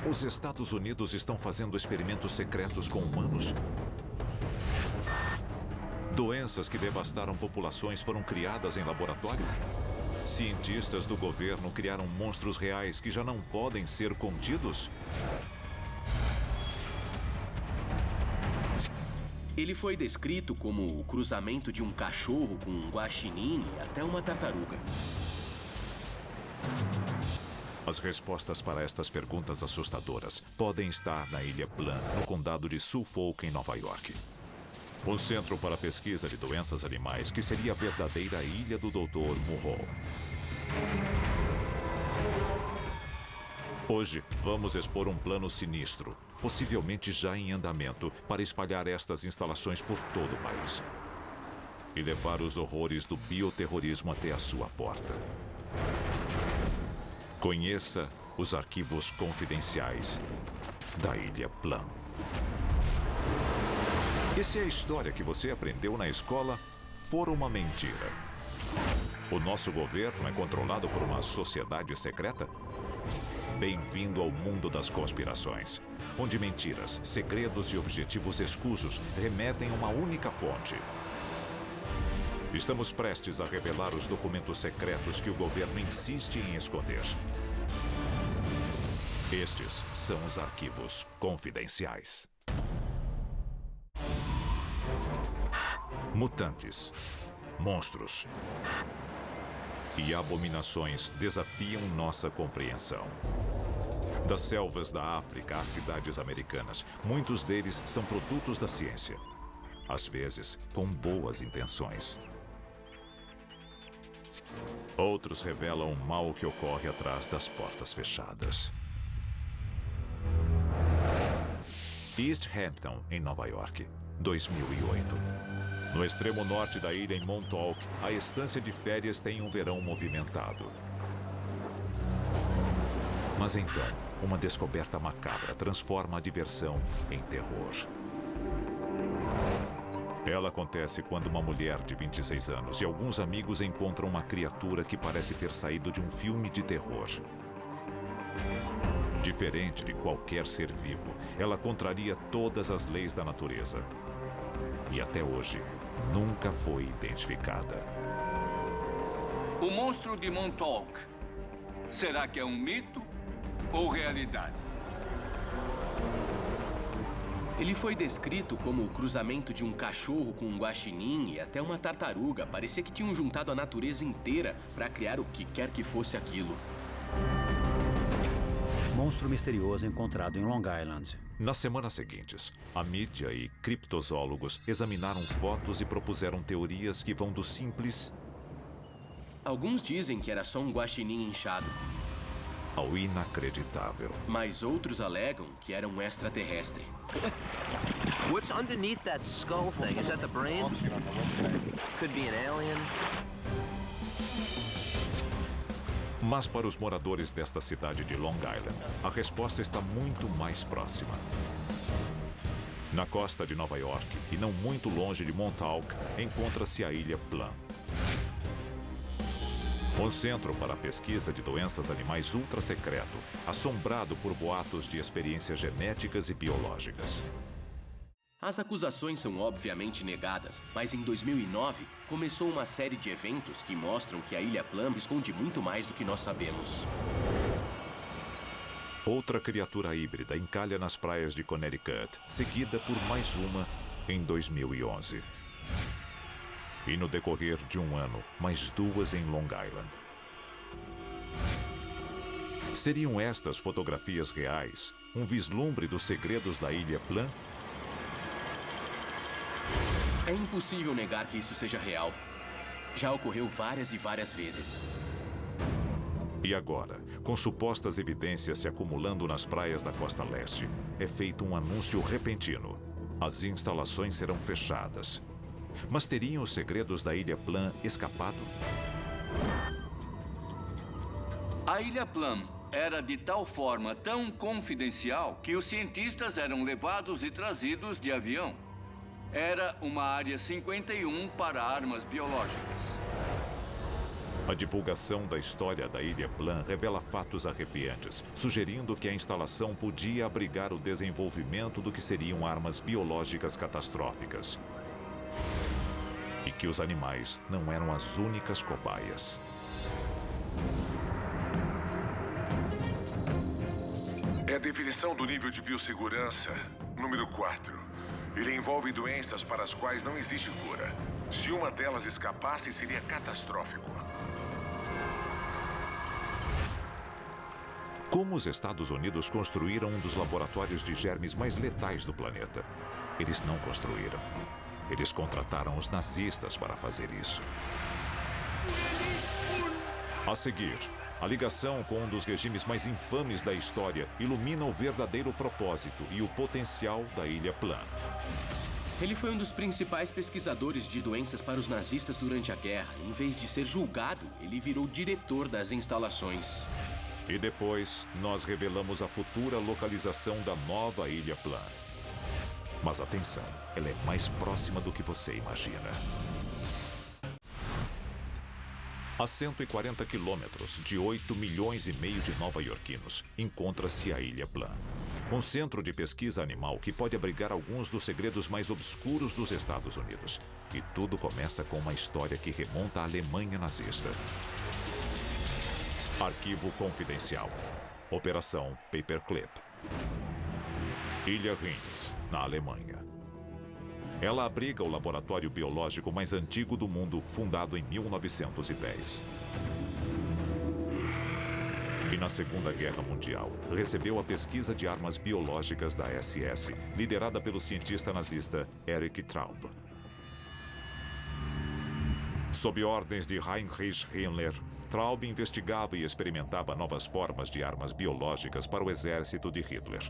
Os Estados Unidos estão fazendo experimentos secretos com humanos? Doenças que devastaram populações foram criadas em laboratório? Cientistas do governo criaram monstros reais que já não podem ser contidos? Ele foi descrito como o cruzamento de um cachorro com um guaxinim e até uma tartaruga. As respostas para estas perguntas assustadoras podem estar na Ilha Plan, no condado de Suffolk, em Nova York. Um centro para pesquisa de doenças animais que seria a verdadeira ilha do Dr. Mulhall. Hoje, vamos expor um plano sinistro, possivelmente já em andamento, para espalhar estas instalações por todo o país. E levar os horrores do bioterrorismo até a sua porta. Conheça os arquivos confidenciais da Ilha Plan. E se a história que você aprendeu na escola for uma mentira? O nosso governo é controlado por uma sociedade secreta? Bem-vindo ao mundo das conspirações, onde mentiras, segredos e objetivos escusos remetem a uma única fonte. Estamos prestes a revelar os documentos secretos que o governo insiste em esconder. Estes são os arquivos confidenciais. Mutantes, monstros e abominações desafiam nossa compreensão. Das selvas da África às cidades americanas, muitos deles são produtos da ciência, às vezes com boas intenções. Outros revelam o mal que ocorre atrás das portas fechadas. East Hampton, em Nova York, 2008. No extremo norte da ilha, em Montauk, a estância de férias tem um verão movimentado. Mas então, uma descoberta macabra transforma a diversão em terror. Ela acontece quando uma mulher de 26 anos e alguns amigos encontram uma criatura que parece ter saído de um filme de terror. Diferente de qualquer ser vivo, ela contraria todas as leis da natureza. E até hoje, nunca foi identificada. O monstro de Montauk. Será que é um mito ou realidade? Ele foi descrito como o cruzamento de um cachorro com um guaxinim e até uma tartaruga. Parecia que tinham juntado a natureza inteira para criar o que quer que fosse aquilo. Monstro misterioso encontrado em Long Island. Nas semanas seguintes, a mídia e criptozoólogos examinaram fotos e propuseram teorias que vão do simples Alguns dizem que era só um guaxinim inchado, ao inacreditável. mas outros alegam que era um extraterrestre. What's underneath that skull thing? Is that the brain? Could be an alien. Mas para os moradores desta cidade de Long Island, a resposta está muito mais próxima. Na costa de Nova York, e não muito longe de Montauk, encontra-se a Ilha Plan. Um centro para a pesquisa de doenças animais ultra secreto, assombrado por boatos de experiências genéticas e biológicas. As acusações são obviamente negadas, mas em 2009 começou uma série de eventos que mostram que a Ilha Plan esconde muito mais do que nós sabemos. Outra criatura híbrida encalha nas praias de Connecticut, seguida por mais uma em 2011. E no decorrer de um ano, mais duas em Long Island. Seriam estas fotografias reais um vislumbre dos segredos da Ilha Plan? É impossível negar que isso seja real. Já ocorreu várias e várias vezes. E agora, com supostas evidências se acumulando nas praias da costa leste, é feito um anúncio repentino. As instalações serão fechadas. Mas teriam os segredos da Ilha Plan escapado? A Ilha Plan era de tal forma tão confidencial que os cientistas eram levados e trazidos de avião. Era uma área 51 para armas biológicas. A divulgação da história da Ilha Plum revela fatos arrepiantes, sugerindo que a instalação podia abrigar o desenvolvimento do que seriam armas biológicas catastróficas. E que os animais não eram as únicas cobaias. É a definição do nível de biossegurança, número 4. Ele envolve doenças para as quais não existe cura. Se uma delas escapasse, seria catastrófico. Como os Estados Unidos construíram um dos laboratórios de germes mais letais do planeta? Eles não construíram. Eles contrataram os nazistas para fazer isso. A seguir, a ligação com um dos regimes mais infames da história ilumina o verdadeiro propósito e o potencial da Ilha Plum. Ele foi um dos principais pesquisadores de doenças para os nazistas durante a guerra. Em vez de ser julgado, ele virou diretor das instalações. E depois, nós revelamos a futura localização da nova Ilha Plum. Mas atenção, ela é mais próxima do que você imagina. A 140 quilômetros de 8 milhões e meio de nova-iorquinos, encontra-se a Ilha Plum. Um centro de pesquisa animal que pode abrigar alguns dos segredos mais obscuros dos Estados Unidos. E tudo começa com uma história que remonta à Alemanha nazista. Arquivo confidencial. Operação Paperclip. Ilha Reims, na Alemanha. Ela abriga o laboratório biológico mais antigo do mundo, fundado em 1910. E na Segunda Guerra Mundial, recebeu a pesquisa de armas biológicas da SS, liderada pelo cientista nazista Erich Traub. Sob ordens de Heinrich Himmler, Traub investigava e experimentava novas formas de armas biológicas para o exército de Hitler,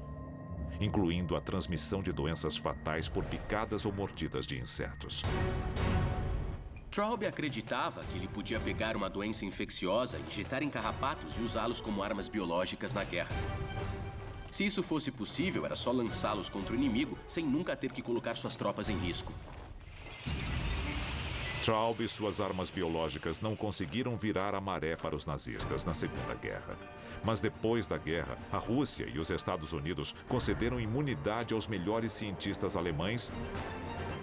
incluindo a transmissão de doenças fatais por picadas ou mordidas de insetos. Traub acreditava que ele podia pegar uma doença infecciosa, injetar em carrapatos e usá-los como armas biológicas na guerra. Se isso fosse possível, era só lançá-los contra o inimigo sem nunca ter que colocar suas tropas em risco. Traub e suas armas biológicas não conseguiram virar a maré para os nazistas na Segunda Guerra. Mas depois da guerra, a Rússia e os Estados Unidos concederam imunidade aos melhores cientistas alemães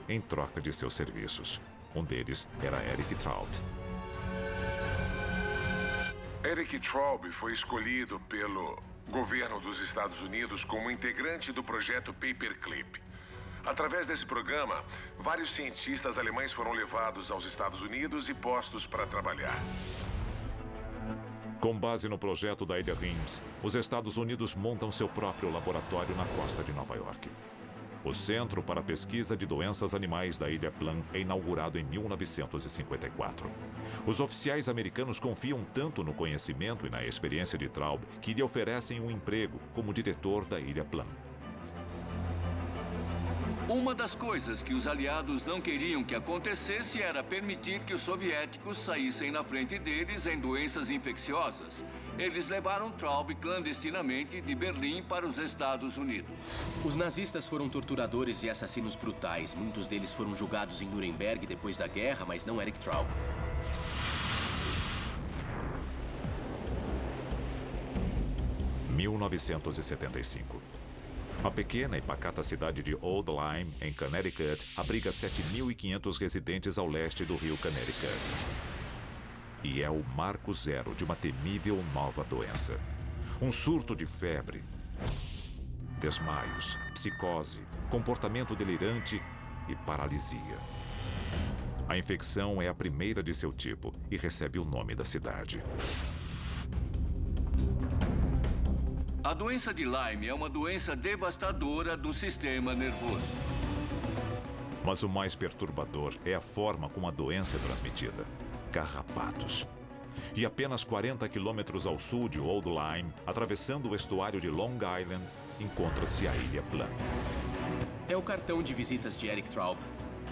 em troca de seus serviços. Um deles era Erich Traub. Erich Traub foi escolhido pelo governo dos Estados Unidos como integrante do projeto Paperclip. Através desse programa, vários cientistas alemães foram levados aos Estados Unidos e postos para trabalhar. Com base no projeto da Ilha Reims, os Estados Unidos montam seu próprio laboratório na costa de Nova York. O Centro para a Pesquisa de Doenças Animais da Ilha Plum é inaugurado em 1954. Os oficiais americanos confiam tanto no conhecimento e na experiência de Traub que lhe oferecem um emprego como diretor da Ilha Plum. Uma das coisas que os aliados não queriam que acontecesse era permitir que os soviéticos saíssem na frente deles em doenças infecciosas. Eles levaram Traub clandestinamente de Berlim para os Estados Unidos. Os nazistas foram torturadores e assassinos brutais. Muitos deles foram julgados em Nuremberg depois da guerra, mas não Erich Traub. Em 1975. A pequena e pacata cidade de Old Lyme, em Connecticut, abriga 7.500 residentes ao leste do rio Connecticut. E é o marco zero de uma temível nova doença. Um surto de febre, desmaios, psicose, comportamento delirante e paralisia. A infecção é a primeira de seu tipo e recebe o nome da cidade. A doença de Lyme é uma doença devastadora do sistema nervoso. Mas o mais perturbador é a forma como a doença é transmitida. Carrapatos. E apenas 40 quilômetros ao sul de Old Lyme, atravessando o estuário de Long Island, encontra-se a Ilha Plum. É o cartão de visitas de Erich Traub.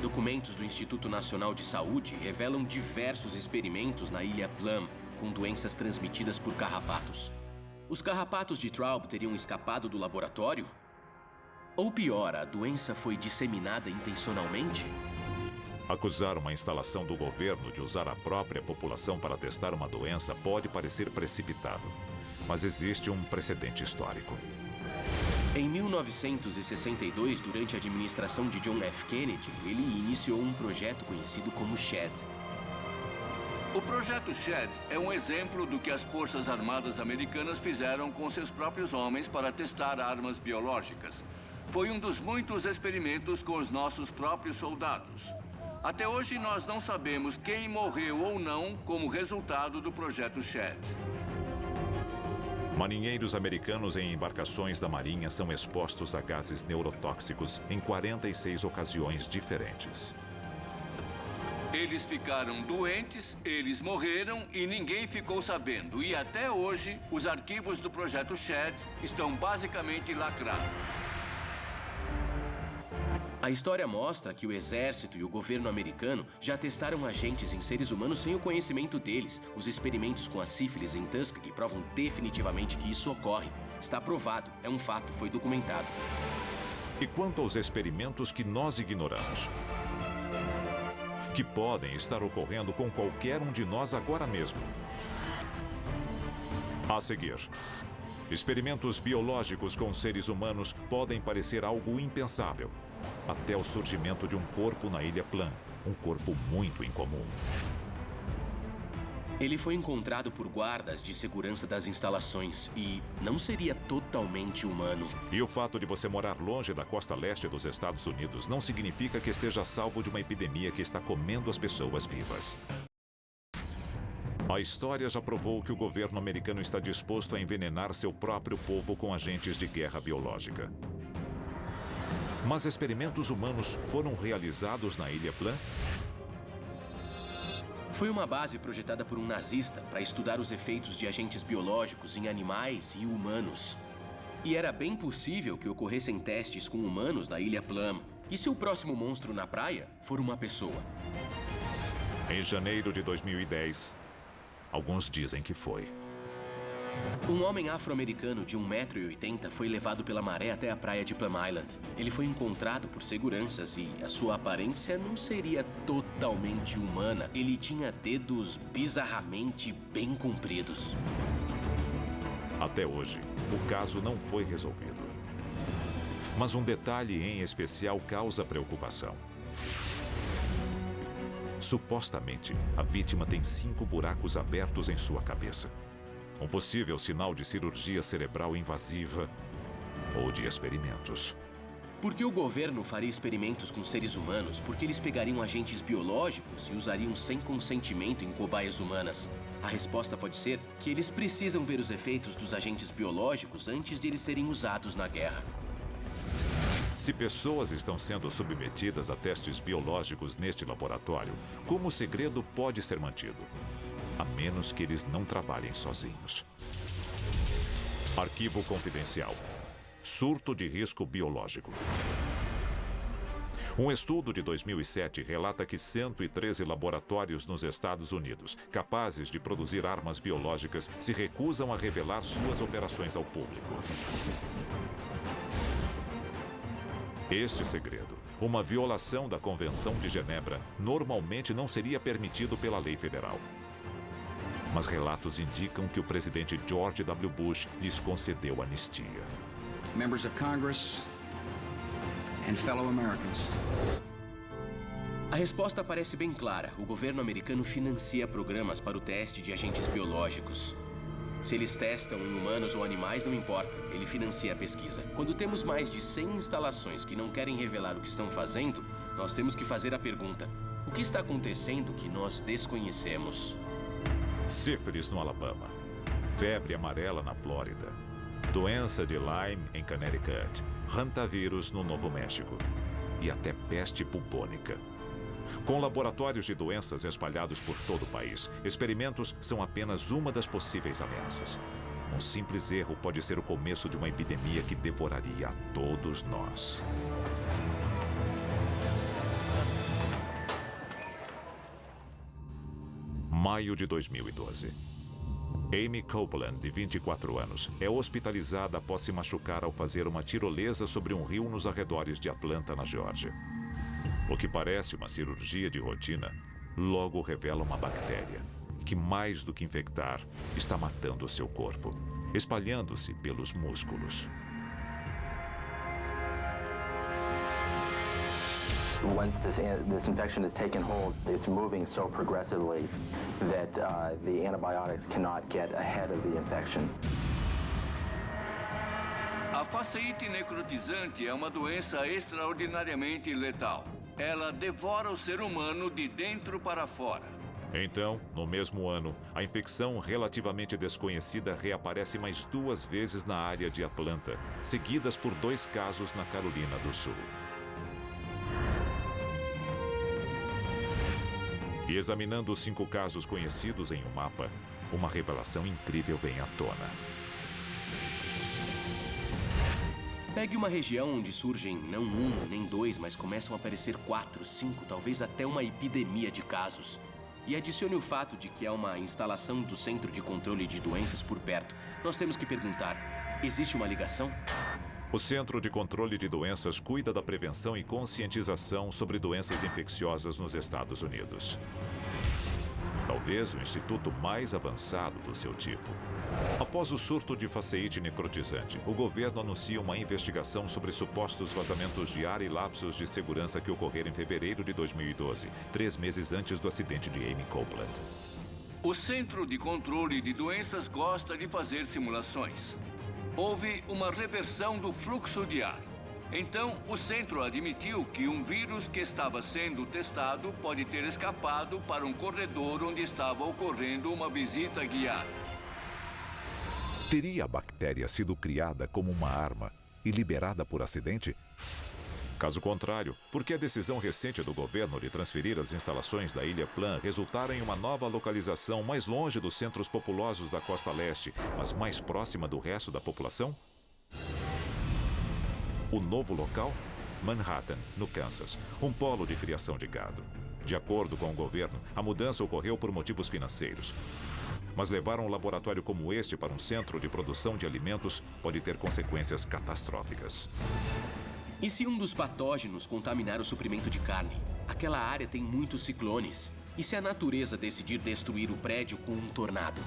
Documentos do Instituto Nacional de Saúde revelam diversos experimentos na Ilha Plum com doenças transmitidas por carrapatos. Os carrapatos de Traub teriam escapado do laboratório? Ou pior, a doença foi disseminada intencionalmente? Acusar uma instalação do governo de usar a própria população para testar uma doença pode parecer precipitado, mas existe um precedente histórico. Em 1962, durante a administração de John F. Kennedy, ele iniciou um projeto conhecido como SHAD. O projeto SHAD é um exemplo do que as Forças Armadas Americanas fizeram com seus próprios homens para testar armas biológicas. Foi um dos muitos experimentos com os nossos próprios soldados. Até hoje, nós não sabemos quem morreu ou não como resultado do projeto SHAD. Marinheiros americanos em embarcações da Marinha são expostos a gases neurotóxicos em 46 ocasiões diferentes. Eles ficaram doentes, eles morreram e ninguém ficou sabendo. E até hoje, os arquivos do projeto SHAD estão basicamente lacrados. A história mostra que o exército e o governo americano já testaram agentes em seres humanos sem o conhecimento deles. Os experimentos com a sífilis em Tuskegee provam definitivamente que isso ocorre. Está provado, é um fato, foi documentado. E quanto aos experimentos que nós ignoramos? Que podem estar ocorrendo com qualquer um de nós agora mesmo. A seguir, experimentos biológicos com seres humanos podem parecer algo impensável, até o surgimento de um corpo na Ilha Plum, um corpo muito incomum. Ele foi encontrado por guardas de segurança das instalações e não seria totalmente humano. E o fato de você morar longe da costa leste dos Estados Unidos não significa que esteja salvo de uma epidemia que está comendo as pessoas vivas. A história já provou que o governo americano está disposto a envenenar seu próprio povo com agentes de guerra biológica. Mas experimentos humanos foram realizados na Ilha Plum? Foi uma base projetada por um nazista para estudar os efeitos de agentes biológicos em animais e humanos. E era bem possível que ocorressem testes com humanos na Ilha Plum. E se o próximo monstro na praia for uma pessoa? Em janeiro de 2010, alguns dizem que foi. Um homem afro-americano de 1,80 m foi levado pela maré até a praia de Plum Island. Ele foi encontrado por seguranças e a sua aparência não seria totalmente humana. Ele tinha dedos bizarramente bem compridos. Até hoje, o caso não foi resolvido. Mas um detalhe em especial causa preocupação. Supostamente, a vítima tem 5 buracos abertos em sua cabeça. Um possível sinal de cirurgia cerebral invasiva ou de experimentos. Por que o governo faria experimentos com seres humanos? Porque eles pegariam agentes biológicos e usariam sem consentimento em cobaias humanas. A resposta pode ser que eles precisam ver os efeitos dos agentes biológicos antes de eles serem usados na guerra. Se pessoas estão sendo submetidas a testes biológicos neste laboratório, como o segredo pode ser mantido? A menos que eles não trabalhem sozinhos. Arquivo confidencial. Surto de risco biológico. Um estudo de 2007 relata que 113 laboratórios nos Estados Unidos, capazes de produzir armas biológicas, se recusam a revelar suas operações ao público. Este segredo, uma violação da Convenção de Genebra, normalmente não seria permitido pela lei federal. Mas relatos indicam que o presidente George W. Bush lhes concedeu anistia. Members of Congress and fellow Americans. A resposta parece bem clara. O governo americano financia programas para o teste de agentes biológicos. Se eles testam em humanos ou animais, não importa. Ele financia a pesquisa. Quando temos mais de 100 instalações que não querem revelar o que estão fazendo, nós temos que fazer a pergunta: o que está acontecendo que nós desconhecemos? Sífilis no Alabama, febre amarela na Flórida, doença de Lyme em Connecticut, hantavírus no Novo México e até peste bubônica. Com laboratórios de doenças espalhados por todo o país, experimentos são apenas uma das possíveis ameaças. Um simples erro pode ser o começo de uma epidemia que devoraria a todos nós. Maio de 2012. Amy Copeland, de 24 anos, é hospitalizada após se machucar ao fazer uma tirolesa sobre um rio nos arredores de Atlanta, na Geórgia. O que parece uma cirurgia de rotina, logo revela uma bactéria que, mais do que infectar, está matando o seu corpo, espalhando-se pelos músculos. Once this infection has taken hold, it's moving so progressively that the antibiotics cannot get ahead of the infection. A faceite necrotizante é uma doença extraordinariamente letal. Ela devora o ser humano de dentro para fora. Então, no mesmo ano, a infecção relativamente desconhecida reaparece mais 2 vezes na área de Atlanta, seguidas por 2 casos na Carolina do Sul. E examinando os 5 casos conhecidos em um mapa, uma revelação incrível vem à tona. Pegue uma região onde surgem não 1, nem 2, mas começam a aparecer 4, 5, talvez até uma epidemia de casos. E adicione o fato de que há uma instalação do Centro de Controle de Doenças por perto. Nós temos que perguntar, existe uma ligação? O Centro de Controle de Doenças cuida da prevenção e conscientização sobre doenças infecciosas nos Estados Unidos. Talvez o instituto mais avançado do seu tipo. Após o surto de faceite necrotizante, o governo anuncia uma investigação sobre supostos vazamentos de ar e lapsos de segurança que ocorreram em fevereiro de 2012, 3 meses antes do acidente de Amy Copeland. O Centro de Controle de Doenças gosta de fazer simulações. Houve uma reversão do fluxo de ar. Então, o centro admitiu que um vírus que estava sendo testado pode ter escapado para um corredor onde estava ocorrendo uma visita guiada. Teria a bactéria sido criada como uma arma e liberada por acidente? Caso contrário, por que a decisão recente do governo de transferir as instalações da Ilha Plum resultara em uma nova localização mais longe dos centros populosos da costa leste, mas mais próxima do resto da população? O novo local? Manhattan, no Kansas, um polo de criação de gado. De acordo com o governo, a mudança ocorreu por motivos financeiros. Mas levar um laboratório como este para um centro de produção de alimentos pode ter consequências catastróficas. E se um dos patógenos contaminar o suprimento de carne? Aquela área tem muitos ciclones. E se a natureza decidir destruir o prédio com um tornado?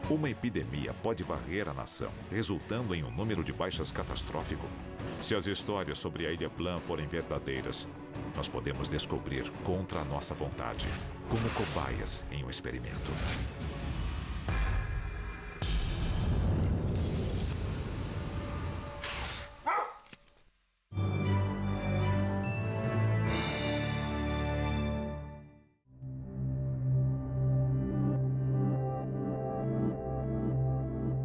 Uma epidemia pode varrer a nação, resultando em um número de baixas catastrófico. Se as histórias sobre a Ilha Plum forem verdadeiras, nós podemos descobrir contra a nossa vontade, como cobaias em um experimento.